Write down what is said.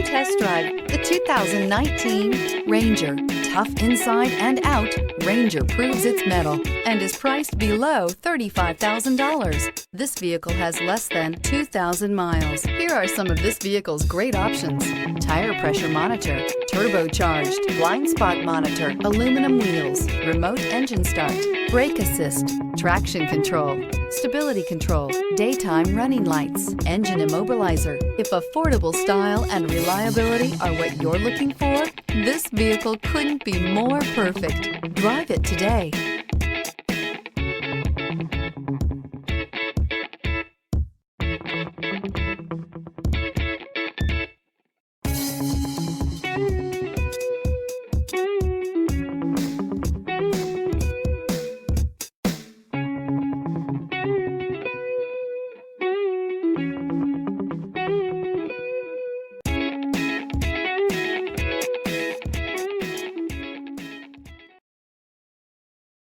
test drive the 2019 Ranger. Tough inside and out, Ranger proves its mettle and is priced below $35,000. This vehicle has less than 2,000 miles. Here are some of this vehicle's great options: tire pressure monitor, turbocharged, blind spot monitor, aluminum wheels, remote engine start, brake assist, traction control, stability control, daytime running lights, engine immobilizer. If affordable style and reliability are what you're looking for, this vehicle couldn't be more perfect. Drive it today.